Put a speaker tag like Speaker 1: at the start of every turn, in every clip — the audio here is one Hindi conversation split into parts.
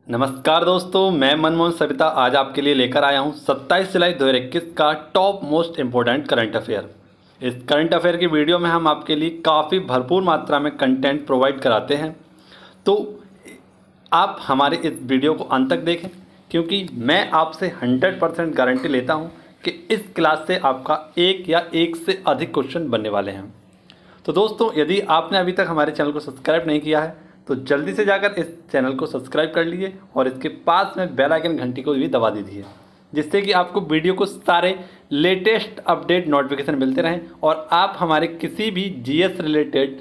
Speaker 1: नमस्कार दोस्तों, मैं मनमोहन सविता आज आपके लिए लेकर आया हूं 27 जुलाई 2021 का top most important current affair. इस करंट अफेयर की वीडियो में हम आपके लिए काफ़ी भरपूर मात्रा में कंटेंट प्रोवाइड कराते हैं, तो आप हमारे इस वीडियो को अंत तक देखें, क्योंकि मैं आपसे 100% गारंटी लेता हूं कि इस क्लास से आपका एक या एक से अधिक क्वेश्चन बनने वाले हैं। तो दोस्तों, यदि आपने अभी तक हमारे चैनल को सब्सक्राइब नहीं किया है तो जल्दी से जाकर इस चैनल को सब्सक्राइब कर लीजिए और इसके पास में बेल आइकन घंटी को भी दबा दीजिए, जिससे कि आपको वीडियो को सारे लेटेस्ट अपडेट नोटिफिकेशन मिलते रहें और आप हमारे किसी भी जीएस रिलेटेड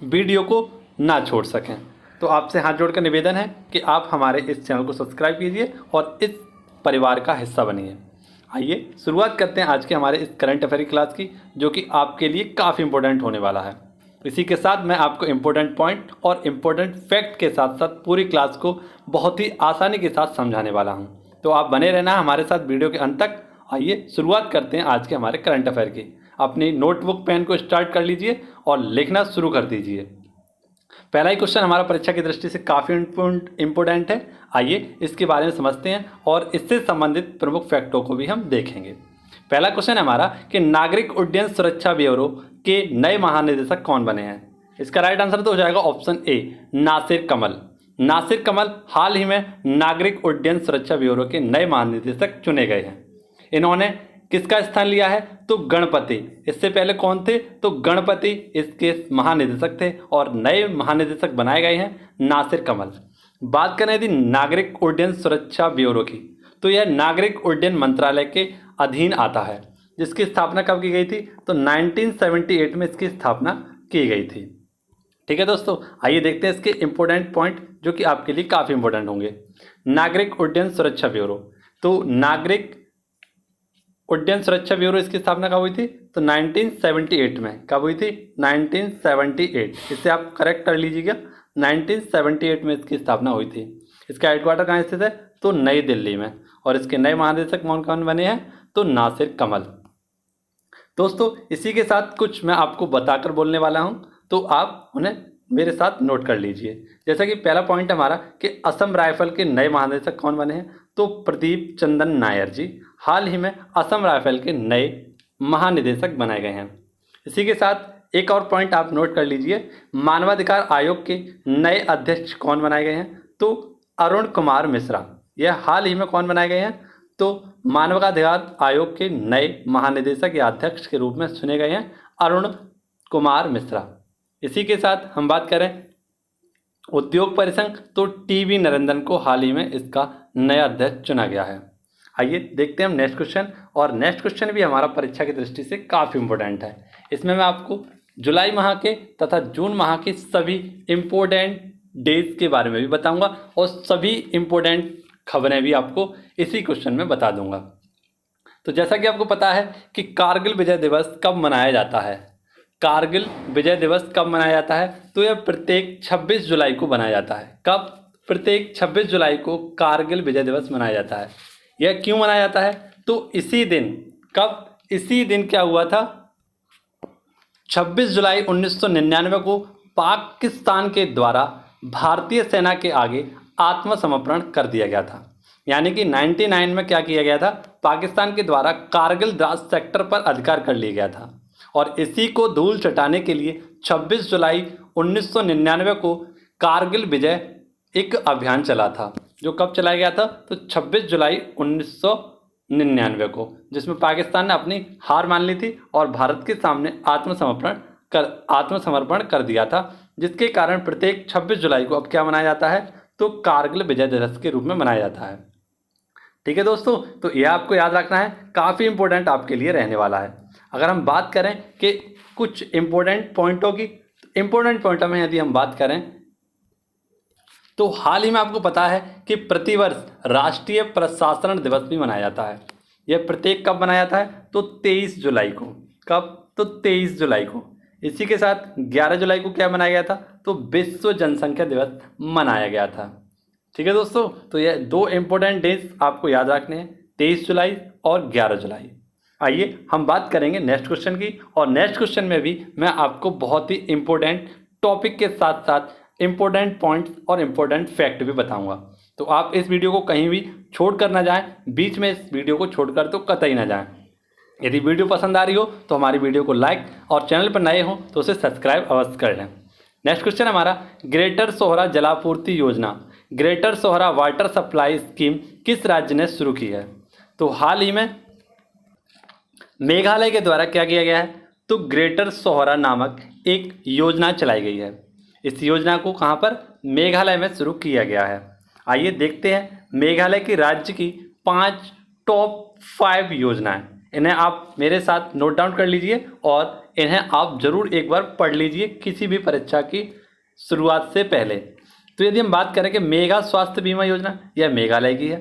Speaker 1: वीडियो को ना छोड़ सकें। तो आपसे हाथ जोड़कर निवेदन है कि आप हमारे इस चैनल को सब्सक्राइब कीजिए और इस परिवार का हिस्सा बनिए। आइए शुरुआत करते हैं आज के हमारे इस करंट अफेयर की क्लास की, जो कि आपके लिए काफ़ी इंपॉर्टेंट होने वाला है। इसी के साथ मैं आपको इम्पोर्टेंट पॉइंट और इम्पोर्टेंट फैक्ट के साथ साथ पूरी क्लास को बहुत ही आसानी के साथ समझाने वाला हूं। तो आप बने रहना हमारे साथ वीडियो के अंत तक। आइए शुरुआत करते हैं आज के हमारे करंट अफेयर की। अपनी नोटबुक पेन को स्टार्ट कर लीजिए और लिखना शुरू कर दीजिए। पहला ही क्वेश्चन हमारा परीक्षा की दृष्टि से काफ़ी इम्पोर्टेंट है। आइए इसके बारे में समझते हैं और इससे संबंधित प्रमुख फैक्टों को भी हम देखेंगे। पहला क्वेश्चन है हमारा कि नागरिक उड्डयन सुरक्षा ब्यूरो के नए महानिदेशक कौन बने हैं। इसका राइट आंसर तो हो जाएगा ऑप्शन ए, नासिर कमल। नासिर कमल हाल ही में नागरिक उड्डयन सुरक्षा ब्यूरो के नए महानिदेशक चुने गए हैं। इन्होंने किसका स्थान लिया है तो गणपति। इससे पहले कौन थे तो गणपति इसके महानिदेशक थे और नए महानिदेशक बनाए गए हैं नासिर कमल। बात करें यदि नागरिक उड्डयन सुरक्षा ब्यूरो की, तो यह नागरिक उड्डयन मंत्रालय के अधीन आता है, जिसकी स्थापना कब की गई थी तो 1978 में इसकी स्थापना की गई थी। ठीक है दोस्तों, आइए देखते हैं इसके इंपॉर्टेंट पॉइंट जो कि आपके लिए काफ़ी इंपॉर्टेंट होंगे। नागरिक उड्डयन सुरक्षा ब्यूरो, तो नागरिक उड्डयन सुरक्षा ब्यूरो इसकी स्थापना कब हुई थी तो 1978 में। कब हुई थी 1978। इसे आप करेक्ट कर लीजिएगा, 1978 में इसकी स्थापना हुई थी। इसका हेडक्वार्टर कहाँ स्थित है तो नई दिल्ली में और इसके नए महानिदेशक कौन कौन बने हैं तो नासिर कमल। दोस्तों, इसी के साथ कुछ मैं आपको बताकर बोलने वाला हूं, तो आप उन्हें मेरे साथ नोट कर लीजिए। जैसा कि पहला पॉइंट हमारा कि असम राइफल के नए महानिदेशक कौन बने हैं तो प्रदीप चंदन नायर जी हाल ही में असम राइफल के नए महानिदेशक बनाए गए हैं। इसी के साथ एक और पॉइंट आप नोट कर लीजिए, मानवाधिकार आयोग के नए अध्यक्ष कौन बनाए गए हैं तो अरुण कुमार मिश्रा। यह हाल ही में कौन बनाए गए हैं तो मानवाधिकार आयोग के नए महानिदेशक या अध्यक्ष के रूप में चुने गए हैं अरुण कुमार मिश्रा। इसी के साथ हम बात करें उद्योग परिसंघ, तो टीवी नरेंद्रन को हाल ही में इसका नया अध्यक्ष चुना गया है। आइए देखते हैं हम नेक्स्ट क्वेश्चन, और नेक्स्ट क्वेश्चन भी हमारा परीक्षा की दृष्टि से काफ़ी इंपॉर्टेंट है। इसमें मैं आपको जुलाई माह के तथा जून माह के सभी इम्पोर्टेंट डेज के बारे में भी बताऊंगा और सभी इम्पोर्टेंट खबरें भी आपको इसी क्वेश्चन में बता दूंगा। तो जैसा कि आपको पता है कि कारगिल विजय दिवस कब मनाया जाता है। कारगिल विजय दिवस कब मनाया जाता है तो यह प्रत्येक 26 जुलाई को मनाया जाता है। कब? प्रत्येक 26 जुलाई को कारगिल विजय दिवस मनाया जाता है। यह क्यों मनाया जाता है तो इसी दिन, कब? इसी दिन क्या हुआ था 26 जुलाई 1999 को पाकिस्तान के द्वारा भारतीय सेना के आगे आत्मसमर्पण कर दिया गया था। यानी कि 99 में क्या किया गया था, पाकिस्तान के द्वारा कारगिल द्रास सेक्टर पर अधिकार कर लिया गया था और इसी को धूल चटाने के लिए 26 जुलाई 1999 को कारगिल विजय एक अभियान चला था, जो कब चलाया गया था तो 26 जुलाई 1999 को, जिसमें पाकिस्तान ने अपनी हार मान ली थी और भारत के सामने आत्मसमर्पण कर दिया था, जिसके कारण प्रत्येक 26 जुलाई को अब क्या मनाया जाता है तो कारगिल विजय दिवस के रूप में मनाया जाता है। ठीक है दोस्तों, तो यह आपको याद रखना है, काफ़ी इंपॉर्टेंट आपके लिए रहने वाला है। अगर हम बात करें कि कुछ इंपॉर्टेंट पॉइंटों की, इंपॉर्टेंट पॉइंटों में यदि हम बात करें तो हाल ही में आपको पता है कि प्रतिवर्ष राष्ट्रीय प्रशासन दिवस भी मनाया जाता है। यह प्रत्येक कब मनाया जाता है तो 23 जुलाई को। कब? तो 23 जुलाई को। इसी के साथ 11 जुलाई को क्या मनाया गया था तो विश्व जनसंख्या दिवस मनाया गया था। ठीक है दोस्तों, तो यह दो इम्पोर्टेंट डेज आपको याद रखने हैं, 23 जुलाई और 11 जुलाई। आइए हम बात करेंगे नेक्स्ट क्वेश्चन की, और नेक्स्ट क्वेश्चन में भी मैं आपको बहुत ही इम्पोर्टेंट टॉपिक के साथ साथ इम्पोर्टेंट पॉइंट्स और इम्पोर्टेंट फैक्ट भी बताऊंगा। तो आप इस वीडियो को कहीं भी छोड़ कर ना जाएं, बीच में इस वीडियो को छोड़कर तो कतई ना जाएं। यदि वीडियो पसंद आ रही हो तो हमारी वीडियो को लाइक और चैनल पर नए हो तो उसे सब्सक्राइब अवश्य कर लें। नेक्स्ट क्वेश्चन हमारा, ग्रेटर सोहरा जलापूर्ति योजना, greater Sohra water supply scheme किस राज्य ने शुरू की है? तो हाल ही में मेघालय के द्वारा क्या किया गया है? तो ग्रेटर सोहरा नामक एक योजना चलाई गई है। इस योजना को कहाँ पर? मेघालय में शुरू किया गया है। आइए देखते हैं मेघालय की राज्य की 5 टॉप 5 योजनाएं। इन्हें आप मेरे साथ नोट डाउन कर लीजिए और इन्हें आप जरूर एक बार पढ़ लीजिए किसी भी परीक्षा की शुरुआत से पहले। तो यदि हम बात करें कि मेघा स्वास्थ्य बीमा योजना, यह मेघालय की है।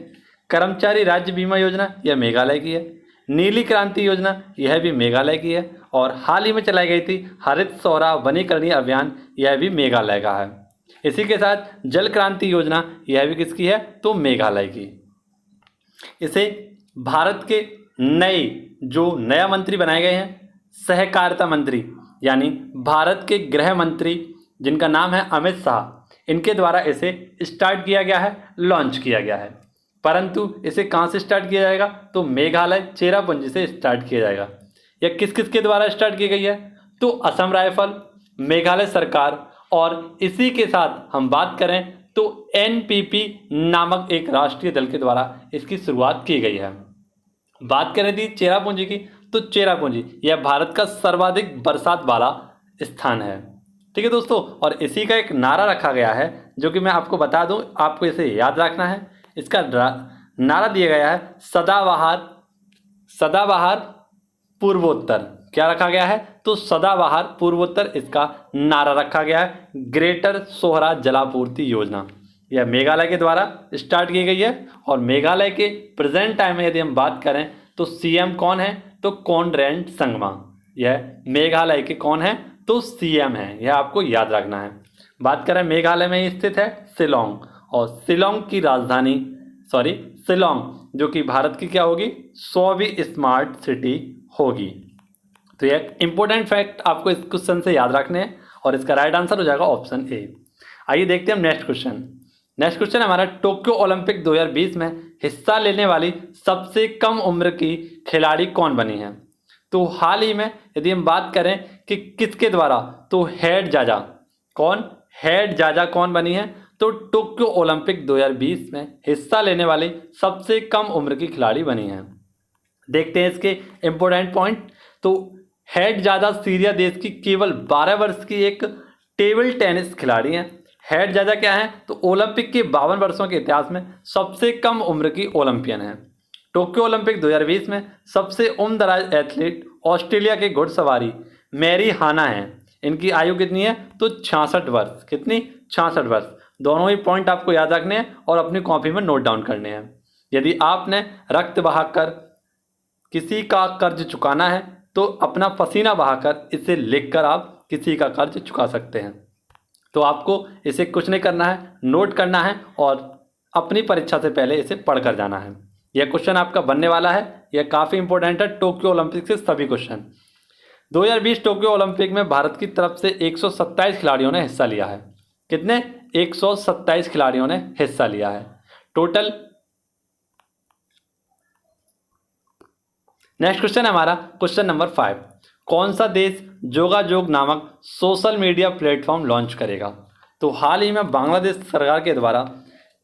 Speaker 1: कर्मचारी राज्य बीमा योजना, यह मेघालय की है। नीली क्रांति योजना, यह भी मेघालय की है। और हाल ही में चलाई गई थी हरित सोहरा वनीकरणीय अभियान, यह भी मेघालय का है। इसी के साथ जल क्रांति योजना, यह भी किसकी है? तो मेघालय की। इसे भारत के नया मंत्री बनाए गए हैं, सहकारिता मंत्री, यानी भारत के गृह मंत्री जिनका नाम है अमित शाह, इनके द्वारा इसे स्टार्ट किया गया है, लॉन्च किया गया है। परंतु इसे कहाँ से स्टार्ट किया जाएगा? तो मेघालय चेरापूंजी से स्टार्ट किया जाएगा। यह किस किस के द्वारा स्टार्ट की गई है? तो असम राइफल, मेघालय सरकार, और इसी के साथ हम बात करें तो एनपीपी नामक एक राष्ट्रीय दल के द्वारा इसकी शुरुआत की गई है। बात करें थी चेरापूंजी की, तो चेरापूंजी यह भारत का सर्वाधिक बरसात वाला स्थान है। ठीक है दोस्तों, और इसी का एक नारा रखा गया है जो कि मैं आपको बता दूं, आपको इसे याद रखना है। इसका नारा दिया गया है सदाबहार पूर्वोत्तर। क्या रखा गया है? तो सदाबहार पूर्वोत्तर इसका नारा रखा गया है। ग्रेटर सोहरा जलापूर्ति योजना यह मेघालय के द्वारा स्टार्ट की गई है। और मेघालय के प्रेजेंट टाइम में यदि हम बात करें तो सीएम कौन है? तो कोनरेड संगमा। यह मेघालय के कौन है? तो सीएम है। यह आपको याद रखना है। बात करें मेघालय में स्थित है शिलोंग, और शिलोंग की राजधानी शिलोंग जो कि भारत की क्या होगी? 100वीं स्मार्ट सिटी होगी। तो यह इंपॉर्टेंट फैक्ट आपको इस क्वेश्चन से याद रखने हैं और इसका राइट आंसर हो जाएगा ऑप्शन ए। आइए देखते हैं हम नेक्स्ट क्वेश्चन। नेक्स्ट क्वेश्चन हमारा, टोक्यो ओलंपिक 2020 में हिस्सा लेने वाली सबसे कम उम्र की खिलाड़ी कौन बनी है? तो हाल ही में यदि हम बात करें कि किसके द्वारा, तो हेड जाजा कौन बनी है? तो टोक्यो ओलंपिक 2020 में हिस्सा लेने वाली सबसे कम उम्र की खिलाड़ी बनी है। देखते हैं इसके इंपॉर्टेंट पॉइंट। तो हेड जाजा सीरिया देश की केवल 12 वर्ष की एक टेबल टेनिस खिलाड़ी हैं। हेड जाजा क्या है? तो ओलंपिक के 52 वर्षों के इतिहास में सबसे कम उम्र की ओलंपियन है। टोक्यो ओलंपिक 2020 में सबसे उम्रदराज एथलीट ऑस्ट्रेलिया के घुड़सवारी मैरी हाना है। इनकी आयु कितनी है? तो 66 वर्ष। कितनी? 66 वर्ष। दोनों ही पॉइंट आपको याद रखने हैं और अपनी कॉपी में नोट डाउन करने हैं। यदि आपने रक्त बहाकर किसी का कर्ज चुकाना है तो अपना पसीना बहाकर इसे लिखकर आप किसी का कर्ज चुका सकते हैं। तो आपको इसे कुछ नहीं करना है, नोट करना है और अपनी परीक्षा से पहले इसे पढ़कर जाना है। यह क्वेश्चन आपका बनने वाला है, यह काफ़ी इंपॉर्टेंट है। टोक्यो ओलंपिक से सभी क्वेश्चन। 2020 टोक्यो ओलंपिक में भारत की तरफ से 127 खिलाड़ियों ने हिस्सा लिया है। कितने? 127 खिलाड़ियों ने हिस्सा लिया है टोटल। नेक्स्ट क्वेश्चन हमारा क्वेश्चन नंबर 5। कौन सा देश जोगाजोग नामक सोशल मीडिया प्लेटफॉर्म लॉन्च करेगा? तो हाल ही में बांग्लादेश सरकार के द्वारा,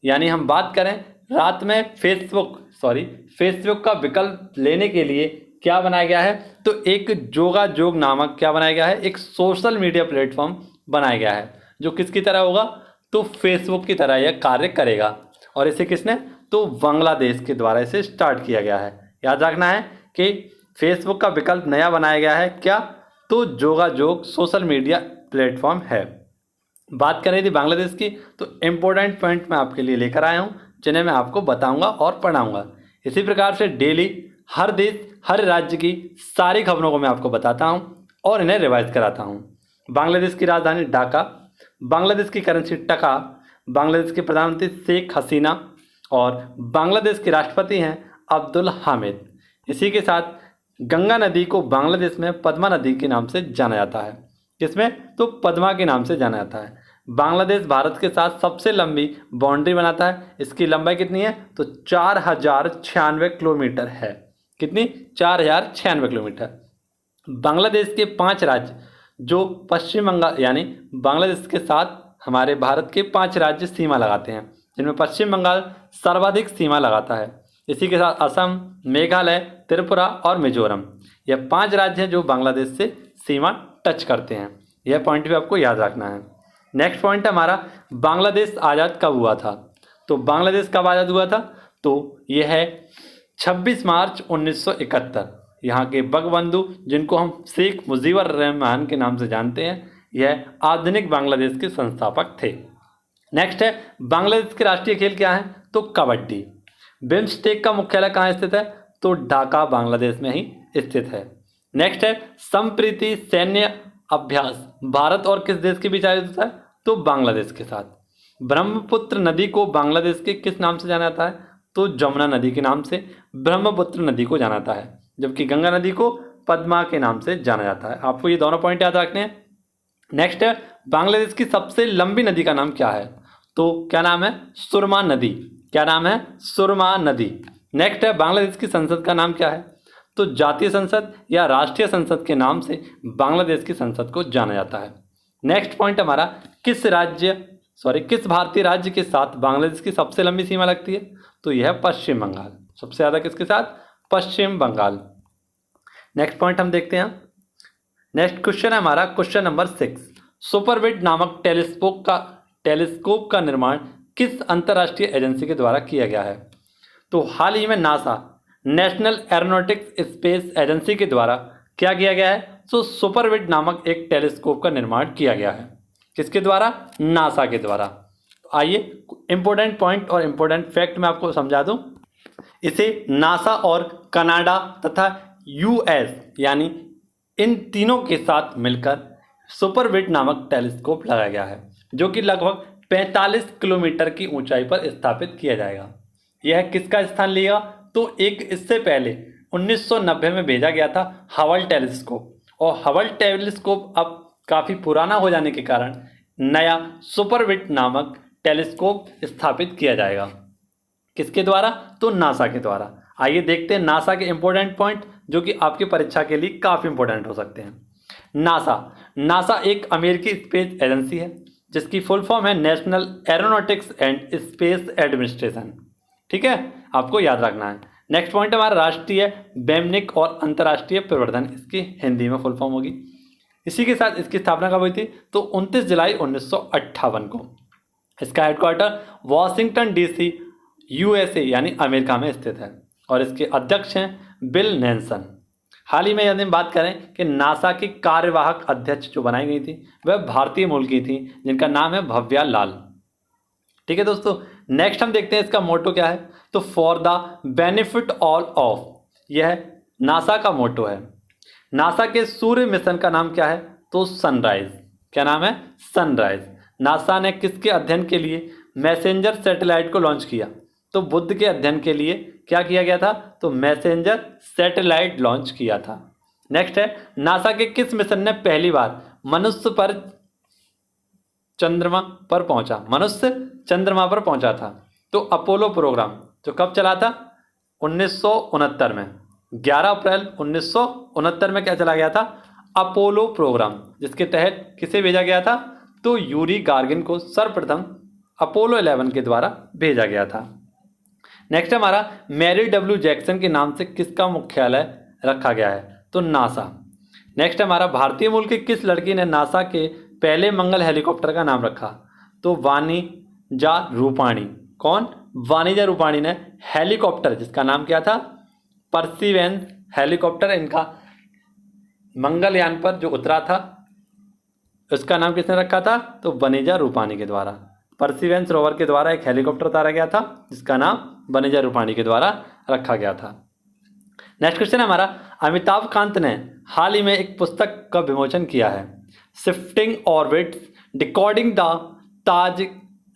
Speaker 1: यानी हम बात करें रात में फेसबुक का विकल्प लेने के लिए क्या बनाया गया है? तो एक जोगाजोग नामक क्या बनाया गया है? एक सोशल मीडिया प्लेटफॉर्म बनाया गया है जो किसकी तरह होगा? तो फेसबुक की तरह यह कार्य करेगा। और इसे किसने? तो बांग्लादेश के द्वारा इसे स्टार्ट किया गया है। याद रखना है कि फेसबुक का विकल्प नया बनाया गया है। क्या? तो जोगाजोग सोशल मीडिया प्लेटफॉर्म है। बात करें थी बांग्लादेश की, तो इम्पोर्टेंट पॉइंट मैं आपके लिए लेकर आया हूँ जिन्हें मैं आपको बताऊंगा और पढ़ाऊंगा। इसी प्रकार से डेली हर देश हर राज्य की सारी खबरों को मैं आपको बताता हूँ और इन्हें रिवाइज कराता हूँ। बांग्लादेश की राजधानी ढाका, बांग्लादेश की करेंसी टका, बांग्लादेश के प्रधानमंत्री शेख हसीना और बांग्लादेश के राष्ट्रपति हैं अब्दुल हामिद। इसी के साथ गंगा नदी को बांग्लादेश में पद्मा नदी के नाम से जाना जाता है। किसमें? तो पद्मा के नाम से जाना जाता है। बांग्लादेश भारत के साथ सबसे लंबी बाउंड्री बनाता है। इसकी लंबाई कितनी है? तो 4096 किलोमीटर है। कितनी? 4096 किलोमीटर। बांग्लादेश के 5 राज्य जो पश्चिम बंगाल यानी बांग्लादेश के साथ हमारे भारत के 5 राज्य सीमा लगाते हैं, जिनमें पश्चिम बंगाल सर्वाधिक सीमा लगाता है। इसी के साथ असम, मेघालय, त्रिपुरा और मिजोरम, यह 5 राज्य हैं जो बांग्लादेश से सीमा टच करते हैं। यह पॉइंट भी आपको याद रखना है। नेक्स्ट पॉइंट है हमारा, बांग्लादेश आज़ाद कब हुआ था? तो बांग्लादेश कब आज़ाद हुआ था? तो यह है 26 मार्च 1971। यहाँ के बंगबंधु, जिनको हम शेख मुजीबुर रहमान के नाम से जानते हैं, यह आधुनिक बांग्लादेश के संस्थापक थे। नेक्स्ट है, बांग्लादेश के राष्ट्रीय खेल क्या है? तो कबड्डी। बिम्स्टेक का मुख्यालय कहाँ स्थित है? तो ढाका बांग्लादेश में ही स्थित है। नेक्स्ट है, संप्रीति सैन्य अभ्यास भारत और किस देश के बीच आयोजित होता है? तो बांग्लादेश के साथ। ब्रह्मपुत्र नदी को बांग्लादेश के किस नाम से जाना जाता है? तो जमुना नदी के नाम से ब्रह्मपुत्र नदी को जाना जाता है, जबकि गंगा नदी को पद्मा के नाम से जाना जाता है। आपको ये दोनों पॉइंट याद रखने हैं। नेक्स्ट है, बांग्लादेश की सबसे लंबी नदी का नाम क्या है? तो क्या नाम है? सुरमा नदी। क्या नाम है? सुरमा नदी। नेक्स्ट है, बांग्लादेश की संसद का नाम क्या है? तो जातीय संसद या राष्ट्रीय संसद के नाम से बांग्लादेश की संसद को जाना जाता है। नेक्स्ट पॉइंट हमारा, किस भारतीय राज्य के साथ बांग्लादेश की सबसे लंबी सीमा लगती है? तो यह है पश्चिम बंगाल। सबसे ज़्यादा किसके साथ? पश्चिम बंगाल। नेक्स्ट पॉइंट हम देखते हैं। नेक्स्ट क्वेश्चन है हमारा क्वेश्चन नंबर 6। सुपरविड नामक टेलीस्कोप का निर्माण किस अंतर्राष्ट्रीय एजेंसी के द्वारा किया गया है? तो हाल ही में NASA, national aeronautics space agency के द्वारा क्या किया गया है? तो सुपरविड नामक एक टेलीस्कोप का निर्माण किया गया है। किसके द्वारा? नासा के द्वारा। आइए इंपॉर्टेंट पॉइंट और इंपॉर्टेंट फैक्ट मैं आपको समझा दूं। इसे नासा और कनाडा तथा यूएस यानी इन तीनों के साथ मिलकर सुपरविड नामक टेलीस्कोप लगाया गया है, जो कि लगभग 45 किलोमीटर की ऊंचाई पर स्थापित किया जाएगा। यह किसका स्थान लिया? तो एक इससे पहले 1990 में भेजा गया था हबल टेलीस्कोप, और हबल टेलीस्कोप अब काफ़ी पुराना हो जाने के कारण नया सुपरविड नामक टेलीस्कोप स्थापित किया जाएगा। किसके द्वारा? तो नासा के द्वारा। आइए देखते हैं नासा के इंपॉर्टेंट पॉइंट, जो कि आपकी परीक्षा के लिए काफ़ी इंपॉर्टेंट हो सकते हैं। नासा एक अमेरिकी स्पेस एजेंसी है, जिसकी फुल फॉर्म है national aeronautics and space administration. ठीक है, आपको याद रखना है। नेक्स्ट पॉइंट हमारा राष्ट्रीय वैमानिक और अंतर्राष्ट्रीय प्रवर्धन, इसकी हिंदी में फुल फॉर्म होगी। इसी के साथ इसकी स्थापना कब हुई थी? तो 29 जुलाई 1958 को। इसका हेडक्वार्टर वॉशिंगटन डीसी यूएसए यानी अमेरिका में स्थित है, और इसके अध्यक्ष हैं बिल नेल्सन। हाल ही में यदि हम बात करें कि नासा की कार्यवाहक अध्यक्ष जो बनाई गई थी, वह भारतीय मूल की थी, जिनका नाम है भव्या लाल। ठीक है दोस्तों, नेक्स्ट हम देखते हैं इसका मोटो क्या है। तो for the benefit all of, यह नासा का मोटो है। नासा के सूर्य मिशन का नाम क्या है? तो सनराइज। क्या नाम है? सनराइज। नासा ने किसके अध्ययन के लिए मैसेंजर सैटेलाइट को लॉन्च किया? तो बुध के अध्ययन के लिए क्या किया गया था? तो मैसेंजर सैटेलाइट लॉन्च किया था। नेक्स्ट है, नासा के किस मिशन ने पहली बार मनुष्य चंद्रमा पर पहुंचा था? तो अपोलो प्रोग्राम, जो कब चला था? 1969 में। 11 अप्रैल 1969 में क्या चला गया था? अपोलो प्रोग्राम, जिसके तहत किसे भेजा गया था? तो यूरी गार्गिन को सर्वप्रथम अपोलो 11 के द्वारा भेजा गया था। नेक्स्ट हमारा, मैरी डब्ल्यू जैक्सन के नाम से किसका मुख्यालय रखा गया है? तो नासा। नेक्स्ट हमारा, भारतीय मूल की किस लड़की ने नासा के पहले मंगल हेलीकॉप्टर का नाम रखा? तो वाणिजा रूपाणी। कौन? वाणिजा रूपाणी ने हेलीकॉप्टर, जिसका नाम क्या था? परसिवेंस हेलीकॉप्टर, इनका मंगलयान पर जो उतरा था, उसका नाम किसने रखा था? तो वनिजा रूपाणी के द्वारा। परसिवेंस रोवर के द्वारा एक हेलीकॉप्टर उतारा गया था, जिसका नाम वनिजा रूपाणी के द्वारा रखा गया था। नेक्स्ट क्वेश्चन हमारा, अमिताभ कांत ने हाल ही में एक पुस्तक का विमोचन किया है, shifting orbits decoding the Taj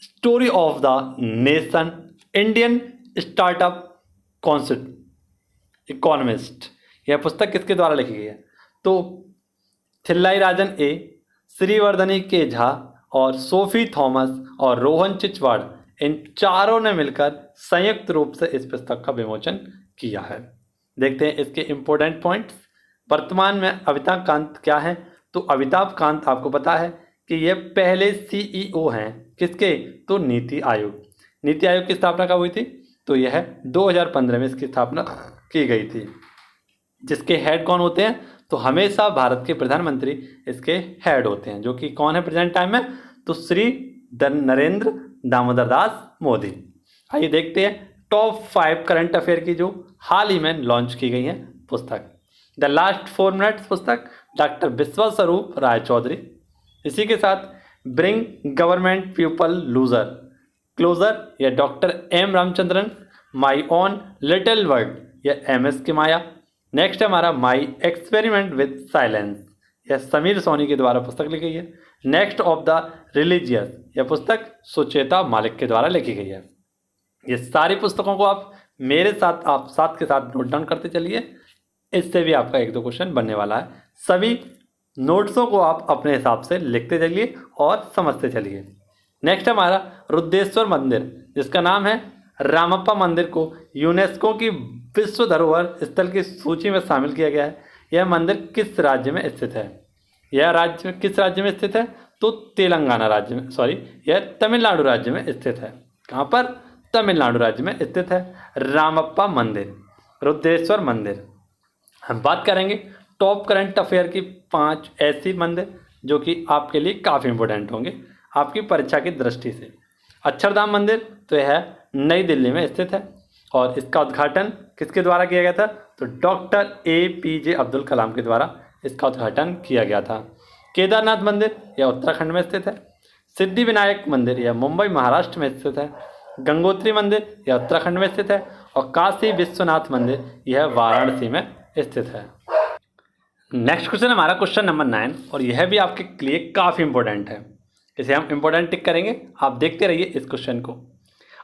Speaker 1: story of the nation Indian startup economist. यह पुस्तक किसके द्वारा लिखी गई है? तो थिल्लाई राजन ए, श्रीवर्धनी के झा और सोफी थॉमस और रोहन चिचवाड़, इन चारों ने मिलकर संयुक्त रूप से इस पुस्तक का विमोचन किया है। देखते हैं इसके इम्पोर्टेंट पॉइंट्स। वर्तमान में अमिताभ कांत क्या है? तो अमिताभ कांत आपको पता है कि ये पहले CEO हैं किसके? तो नीति आयोग। नीति आयोग की स्थापना कब हुई थी? तो यह 2015 में इसकी स्थापना की गई थी। जिसके हेड कौन होते हैं? तो हमेशा भारत के प्रधानमंत्री इसके हेड होते हैं, जो कि कौन है प्रेजेंट टाइम में? तो श्री नरेंद्र दामोदर दास मोदी। आइए देखते हैं टॉप 5 करंट अफेयर की जो हाल ही में लॉन्च की गई है पुस्तक। द लास्ट 4 मिनट्स पुस्तक डॉक्टर विश्वा स्वरूप राय चौधरी। इसी के साथ bring government people loser closer या doctor M Ramachandran. My on little world या MS की माया। नेक्स्ट है हमारा माई एक्सपेरिमेंट विद साइलेंस, यह समीर सोनी के द्वारा पुस्तक लिखी गई है। नेक्स्ट ऑफ द रिलीजियस, यह पुस्तक सुचेता मालिक के द्वारा लिखी गई है। ये सारी पुस्तकों को आप मेरे साथ साथ के साथ नोट डाउन करते चलिए, इससे भी आपका 1-2 क्वेश्चन बनने वाला है। सभी नोट्सों को आप अपने हिसाब से लिखते चलिए और समझते चलिए। नेक्स्ट हमारा रुद्रेश्वर मंदिर, जिसका नाम है रामप्पा मंदिर, को यूनेस्को की विश्व धरोहर स्थल की सूची में शामिल किया गया है। यह मंदिर किस राज्य में स्थित है? यह राज्य किस राज्य में स्थित है? तो तेलंगाना राज्य में, यह तमिलनाडु राज्य में स्थित है। कहाँ पर? तमिलनाडु राज्य में स्थित है रामप्पा मंदिर, रुद्रेश्वर मंदिर। हम बात करेंगे टॉप करंट अफेयर की 5 ऐसी मंदिर जो कि आपके लिए काफ़ी इंपॉर्टेंट होंगे आपकी परीक्षा की दृष्टि से। अक्षरधाम मंदिर, तो यह नई दिल्ली में स्थित है और इसका उद्घाटन किसके द्वारा किया गया था? तो डॉक्टर APJ अब्दुल कलाम के द्वारा इसका उद्घाटन किया गया था। केदारनाथ मंदिर, यह उत्तराखंड में स्थित है। सिद्धि विनायक मंदिर, यह मुंबई महाराष्ट्र में स्थित है। गंगोत्री मंदिर, यह उत्तराखंड में स्थित है। और काशी विश्वनाथ मंदिर, यह वाराणसी में स्थित है। नेक्स्ट क्वेश्चन हमारा क्वेश्चन नंबर 9, और यह भी आपके लिए काफ़ी इंपॉर्टेंट है। इसे हम इंपॉर्टेंट टिक करेंगे, आप देखते रहिए इस क्वेश्चन को।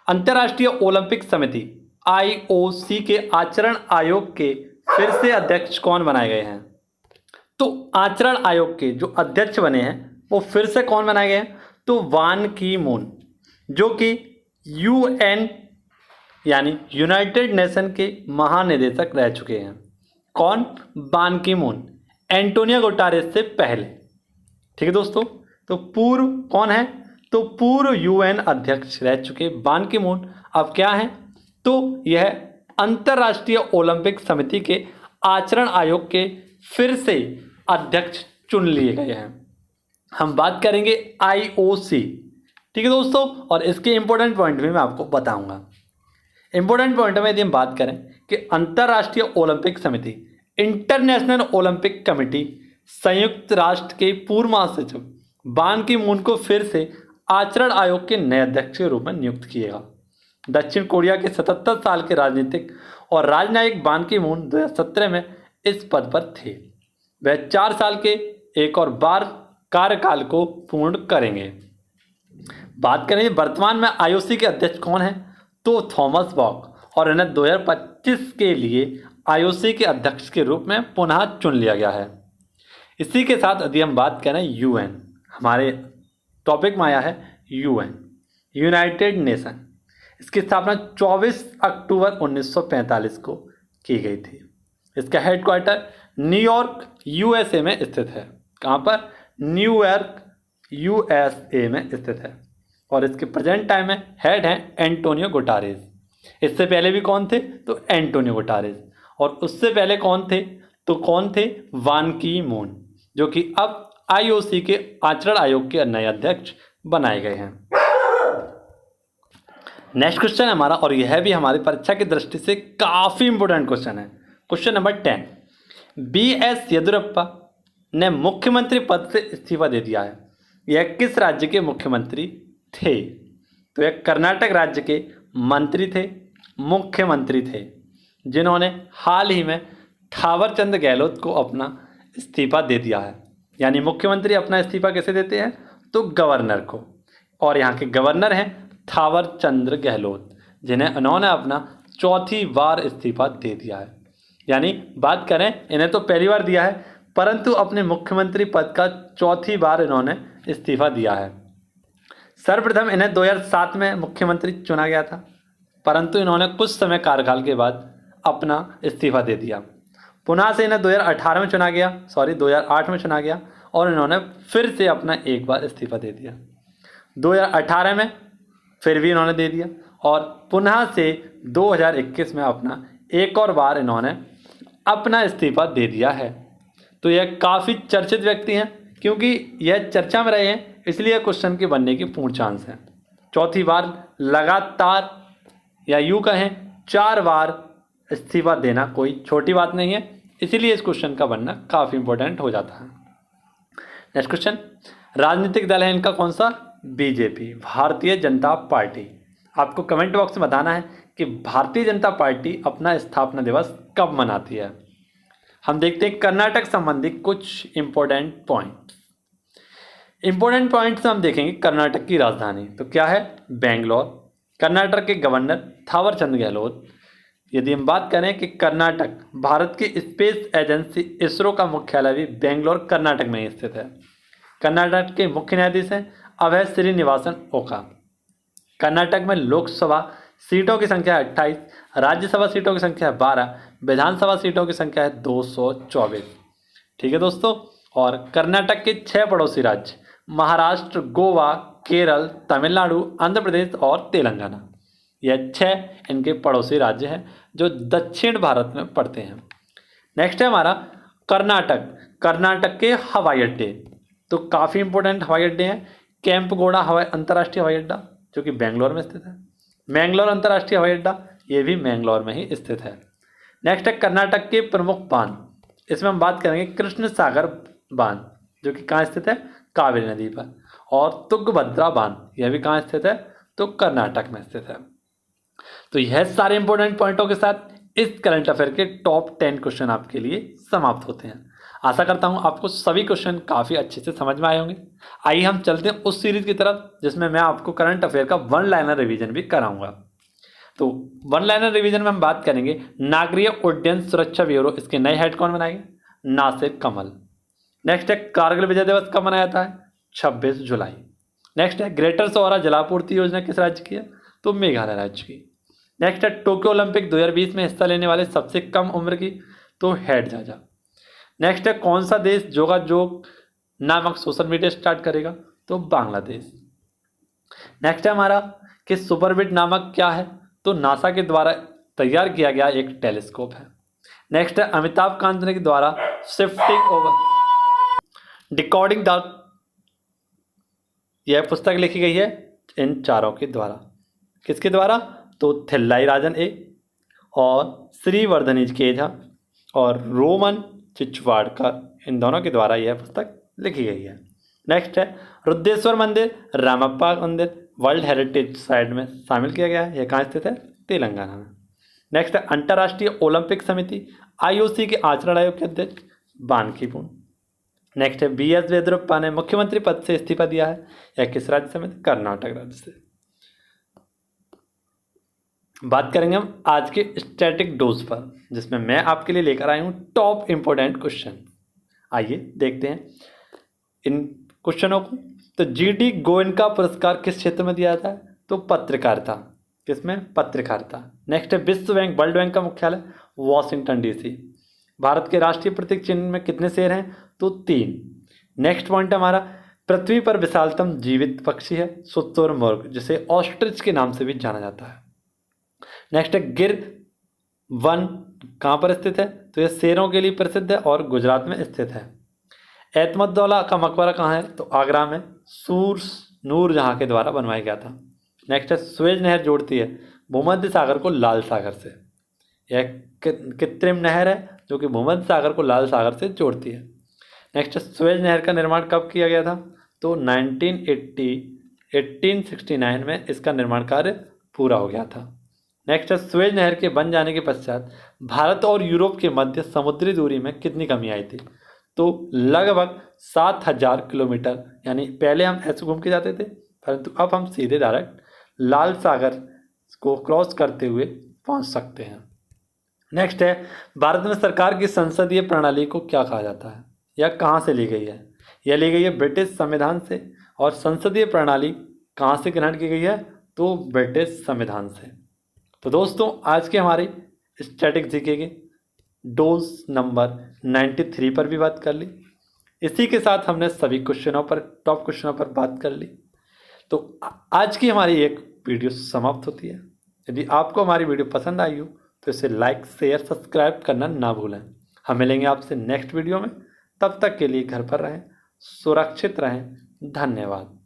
Speaker 1: अंतर्राष्ट्रीय ओलंपिक समिति IOC के आचरण आयोग के फिर से अध्यक्ष कौन बनाए गए हैं? तो आचरण आयोग के जो अध्यक्ष बने हैं वो फिर से कौन बनाए गए हैं? तो बान की मून, जो कि UN यानी यूनाइटेड नेशन के महानिदेशक रह चुके हैं। कौन? बान की मून, एंटोनियो गुटेरेस से पहले। ठीक है दोस्तों, तो पूर्व कौन है? तो पूर्व UN अध्यक्ष रह चुके बान की मून अब क्या है? तो यह अंतर्राष्ट्रीय ओलंपिक समिति के आचरण आयोग के फिर से अध्यक्ष चुन लिए गए हैं। हम बात करेंगे IOC। ठीक है दोस्तों, और इसके इंपॉर्टेंट पॉइंट भी मैं आपको बताऊंगा। इंपॉर्टेंट पॉइंट में यदि हम बात करें कि अंतर्राष्ट्रीय ओलंपिक समिति, इंटरनेशनल ओलंपिक कमेटी, संयुक्त राष्ट्र के पूर्व महासचिव बान की मून को फिर से आचरण आयोग के नए अध्यक्ष के रूप में नियुक्त किएगा। दक्षिण कोरिया के 77 साल के राजनीतिक और राजनयिक बान की मून 2017 में इस पद पर थे। वह 4 साल के एक और बार कार्यकाल को पूर्ण करेंगे। बात करेंगे वर्तमान में IOC के अध्यक्ष कौन है? तो थॉमस बॉक, और इन्हें 2025 के लिए IOC के अध्यक्ष के रूप में पुनः चुन लिया गया है। इसी के साथ यदि हम बात करें UN, हमारे टॉपिक में आया है UN, यूनाइटेड नेशन। इसकी स्थापना 24 अक्टूबर 1945 को की गई थी। इसका हेडक्वार्टर न्यूयॉर्क USA में स्थित है। कहाँ पर? न्यूयॉर्क USA में स्थित है। और इसके प्रेजेंट टाइम में हेड हैं एंटोनियो गुटेरेस। इससे पहले भी कौन थे? तो एंटोनियो गुटेरेस। और उससे पहले कौन थे? तो कौन थे? बान की मून, जो कि अब IOC के आचरण आयोग के नए अध्यक्ष बनाए गए हैं। नेक्स्ट क्वेश्चन हमारा, और यह भी हमारी परीक्षा की दृष्टि से काफ़ी इंपॉर्टेंट क्वेश्चन है। क्वेश्चन नंबर 10, BS येदियुरप्पा ने मुख्यमंत्री पद से इस्तीफा दे दिया है। यह किस राज्य के मुख्यमंत्री थे? तो यह कर्नाटक राज्य के मंत्री थे, मुख्यमंत्री थे, जिन्होंने हाल ही में थावरचंद गहलोत को अपना इस्तीफा दे दिया है। यानी मुख्यमंत्री अपना इस्तीफा कैसे देते हैं? तो गवर्नर को, और यहाँ के गवर्नर हैं थावरचंद गहलोत, जिन्हें उन्होंने अपना 4थी बार इस्तीफा दे दिया है। यानी बात करें, इन्हें तो पहली बार दिया है, परंतु अपने मुख्यमंत्री पद का 4थी बार इन्होंने इस्तीफा दिया है। सर्वप्रथम इन्हें 2007 में मुख्यमंत्री चुना गया था, परंतु इन्होंने कुछ समय कार्यकाल के बाद अपना इस्तीफा दे दिया। पुनः से इन्हें 2008 में चुना गया और इन्होंने फिर से अपना एक बार इस्तीफा दे दिया। 2018 में फिर भी इन्होंने दे दिया और पुनः से 2021 में अपना एक और बार इन्होंने अपना इस्तीफा दे दिया है। तो यह काफ़ी चर्चित व्यक्ति हैं, क्योंकि यह चर्चा में रहे हैं, इसलिए क्वेश्चन के बनने की पूर्ण चांस है। चौथी बार लगातार या यूँ कहें 4 बार इस्तीफा देना कोई छोटी बात नहीं है, इसीलिए इस क्वेश्चन का बनना काफ़ी इंपॉर्टेंट हो जाता है। नेक्स्ट क्वेश्चन, राजनीतिक दल है इनका कौन सा? BJP, Bharatiya Janata party. आपको कमेंट बॉक्स में बताना है कि भारतीय जनता पार्टी अपना स्थापना दिवस कब मनाती है। हम देखते हैं कर्नाटक संबंधी कुछ इंपॉर्टेंट पॉइंट्स हम देखेंगे। कर्नाटक की राजधानी तो क्या है? बेंगलोर। कर्नाटक के गवर्नर थावरचंद गहलोत। यदि हम बात करें कि कर्नाटक भारत की स्पेस एजेंसी इसरो का मुख्यालय भी बेंगलोर कर्नाटक में ही स्थित है। कर्नाटक के मुख्य न्यायाधीश हैं अभय श्रीनिवासन ओका। कर्नाटक में लोकसभा सीटों की संख्या है 28, राज्यसभा सीटों की संख्या है 12, विधानसभा सीटों की संख्या है 224। ठीक है दोस्तों, और कर्नाटक के 6 पड़ोसी राज्य महाराष्ट्र, गोवा, केरल, तमिलनाडु, आंध्र प्रदेश और तेलंगाना, यह 6 इनके पड़ोसी राज्य हैं जो दक्षिण भारत में पड़ते हैं। नेक्स्ट है हमारा कर्नाटक के हवाई अड्डे। तो काफ़ी इंपॉर्टेंट हवाई अड्डे हैं। केम्पगोड़ा अंतर्राष्ट्रीय हवाई अड्डा जो कि बेंगलोर में स्थित है। मैंगलोर अंतर्राष्ट्रीय हवाई अड्डा ये भी मैंगलोर में ही स्थित है। नेक्स्ट है कर्नाटक के प्रमुख बांध। इसमें हम बात करेंगे कृष्ण सागर बांध जो कि कहाँ स्थित है? कावेरी नदी पर। और तुंगभद्रा बांध यह भी कहाँ स्थित है? तो कर्नाटक में स्थित है। तो यह सारे इंपॉर्टेंट पॉइंटों के साथ इस करंट अफेयर के टॉप 10 क्वेश्चन आपके लिए समाप्त होते हैं। आशा करता हूं आपको सभी क्वेश्चन काफ़ी अच्छे से समझ में आए होंगे। आइए हम चलते हैं उस सीरीज की तरफ जिसमें मैं आपको करंट अफेयर का 1 लाइनर रिवीजन भी कराऊंगा। तो 1 लाइनर रिवीजन में हम बात करेंगे नागरिक उड्डयन सुरक्षा ब्यूरो, इसके नए हेड कौन बनाएंगे? नासिर कमल। नेक्स्ट है कारगिल विजय दिवस कब मनाया जाता है? 26 जुलाई। नेक्स्ट है ग्रेटर सौरा जलापूर्ति योजना किस राज्य की है? तो मेघालय राज्य की। नेक्स्ट है टोक्यो ओलंपिक 2020 में हिस्सा लेने वाले सबसे कम उम्र की? तो हेड जाजा। नेक्स्ट है कौन सा देश जोगाजोग नामक सोशल मीडिया स्टार्ट करेगा? तो बांग्लादेश। नेक्स्ट है हमारा कि सुपरबिट नामक क्या है? तो नासा के द्वारा तैयार किया गया एक टेलीस्कोप है। नेक्स्ट है अमिताभ कांत के द्वारा शिफ्टिंग ओवर डिकोडिंग द, यह पुस्तक लिखी गई है इन चारों के द्वारा। किसके द्वारा? तो थिल्लाई राजन ए और श्रीवर्धनीज के झा और रोमन चिचवाड़कर, इन दोनों के द्वारा यह पुस्तक लिखी गई है। नेक्स्ट है रुद्रेश्वर मंदिर रामप्पा मंदिर वर्ल्ड हेरिटेज साइट में शामिल किया गया है। यह कहाँ स्थित है? तेलंगाना में। नेक्स्ट है अंतर्राष्ट्रीय ओलंपिक समिति IOC के आचरण आयोग के अध्यक्ष बान की मून। नेक्स्ट है BS येदियुरप्पा ने मुख्यमंत्री पद से इस्तीफा दिया है। यह किस राज्य से? कर्नाटक राज्य से। बात करेंगे हम आज के स्टैटिक डोज पर, जिसमें मैं आपके लिए लेकर आया हूँ टॉप इंपोर्टेंट क्वेश्चन। आइए देखते हैं इन क्वेश्चनों को। तो GD गोयनका पुरस्कार किस क्षेत्र में दिया जाता है? तो पत्रकारिता। किसमें? पत्रकारिता। नेक्स्ट है विश्व बैंक वर्ल्ड बैंक का मुख्यालय वॉशिंगटन DC। भारत के राष्ट्रीय प्रतीक चिन्ह में कितने शेर हैं? तो 3। नेक्स्ट पॉइंट हमारा पृथ्वी पर विशालतम जीवित पक्षी है शुतुरमुर्ग, जिसे ऑस्ट्रिच के नाम से भी जाना जाता है। नेक्स्ट है गिर वन कहाँ पर स्थित है? तो यह शेरों के लिए प्रसिद्ध है और गुजरात में स्थित है। एतमद्दौला का मकबरा कहाँ है? तो आगरा में नूरजहां के द्वारा बनवाया गया था। नेक्स्ट है सुएज नहर जोड़ती है भूमध्य सागर को लाल सागर से। यह कृत्रिम नहर है जो कि भूमध्य सागर को लाल सागर से जोड़ती है। नेक्स्ट है सुएज नहर का निर्माण कब किया गया था? तो 1869 में इसका निर्माण कार्य पूरा हो गया था। नेक्स्ट है सुएज नहर के बन जाने के पश्चात भारत और यूरोप के मध्य समुद्री दूरी में कितनी कमी आई थी? तो लगभग 7000 किलोमीटर। यानी पहले हम ऐसे घूम के जाते थे, परंतु अब हम सीधे डायरेक्ट लाल सागर को क्रॉस करते हुए पहुंच सकते हैं। नेक्स्ट है भारत में सरकार की संसदीय प्रणाली को क्या कहा जाता है? यह कहाँ से ली गई है? यह ली गई है ब्रिटिश संविधान से। और संसदीय प्रणाली कहाँ से ग्रहण की गई है? तो ब्रिटिश संविधान से। तो दोस्तों आज के हमारी स्टैटिक जीके के डोज नंबर 93 पर भी बात कर ली। इसी के साथ हमने सभी क्वेश्चनों पर, टॉप क्वेश्चनों पर बात कर ली। तो आज की हमारी एक वीडियो समाप्त होती है। यदि आपको हमारी वीडियो पसंद आई हो तो इसे लाइक, शेयर, सब्सक्राइब करना ना भूलें। हम मिलेंगे आपसे नेक्स्ट वीडियो में। तब तक के लिए घर पर रहें, सुरक्षित रहें। धन्यवाद।